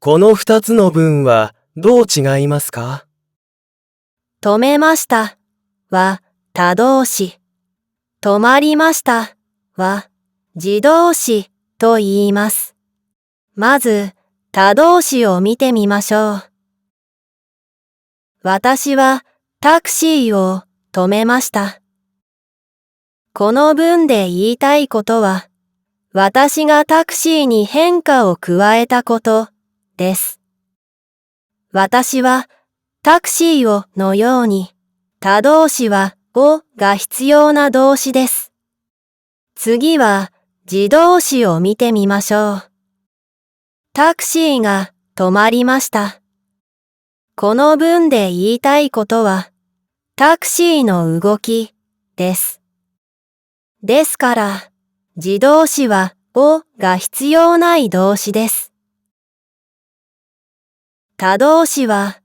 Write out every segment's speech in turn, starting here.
この二つの文はどう違いますか？止めましたは他動詞、止まりましたは自動詞と言います。まず他動詞を見てみましょう。私はタクシーを止めました。この文で言いたいことは、私がタクシーに変化を加えたことです。私はタクシーをのように、他動詞はをが必要な動詞です。次は自動詞を見てみましょう。タクシーが止まりました。この文で言いたいことは、タクシーの動きです。ですから、自動詞はをが必要ない動詞です。他動詞は、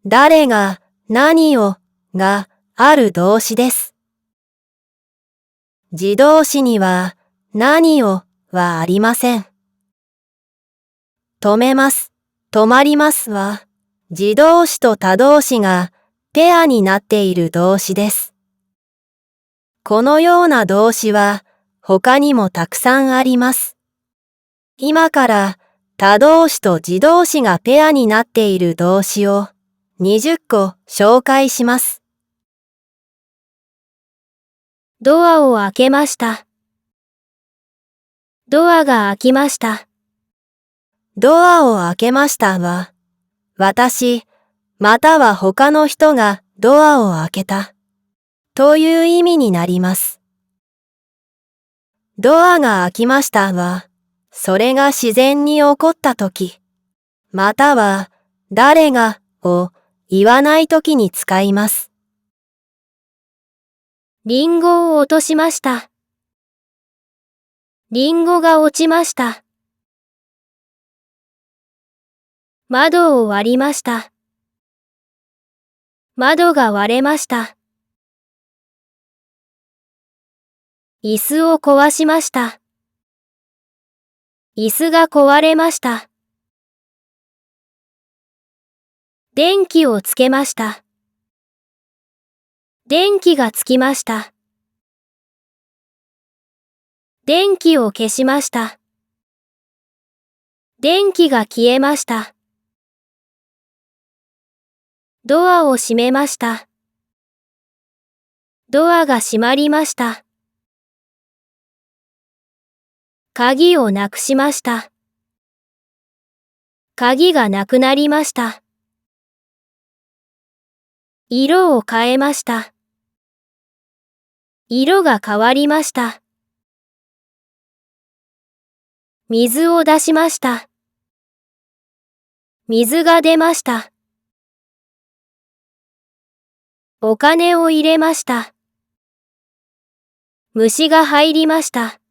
誰が何をがある動詞です。自動詞には何をはありません。止めます、止まりますは、自動詞と他動詞がペアになっている動詞です。このような動詞は他にもたくさんあります。今から他動詞と自動詞がペアになっている動詞を20個紹介します。ドアを開けました。ドアが開きました。ドアを開けましたは、私、または他の人がドアを開けたという意味になります。ドアが開きましたは、それが自然に起こったとき、または誰がを言わないときに使います。リンゴを落としました。リンゴが落ちました。窓を割りました。窓が割れました。椅子を壊しました。椅子が壊れました。電気をつけました。電気がつきました。電気を消しました。電気が消えました。ドアを閉めました。ドアが閉まりました。鍵をなくしました。鍵がなくなりました。色を変えました。色が変わりました。水を出しました。水が出ました。お金を入れました。虫が入りました。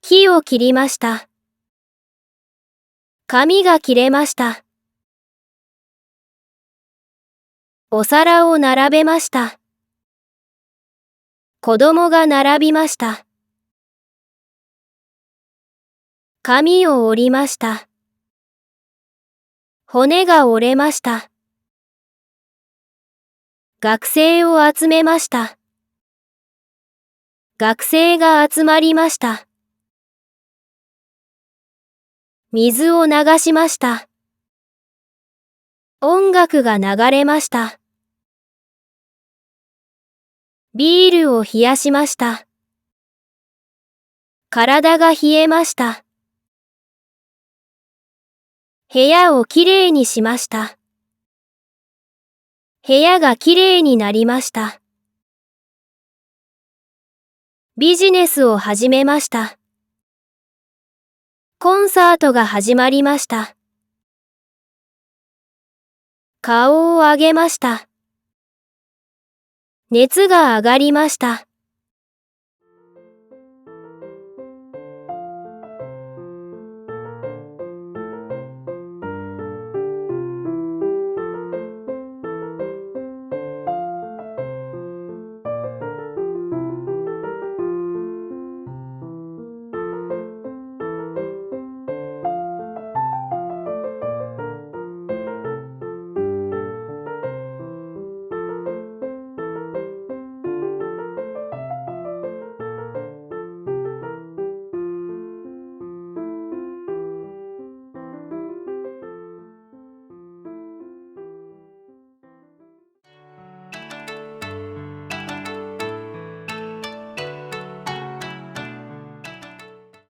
木を切りました。髪が切れました。お皿を並べました。子供が並びました。髪を折りました。骨が折れました。学生を集めました。学生が集まりました。水を流しました。音楽が流れました。ビールを冷やしました。体が冷えました。部屋をきれいにしました。部屋がきれいになりました。ビジネスを始めました。コンサートが始まりました。顔を上げました。熱が上がりました。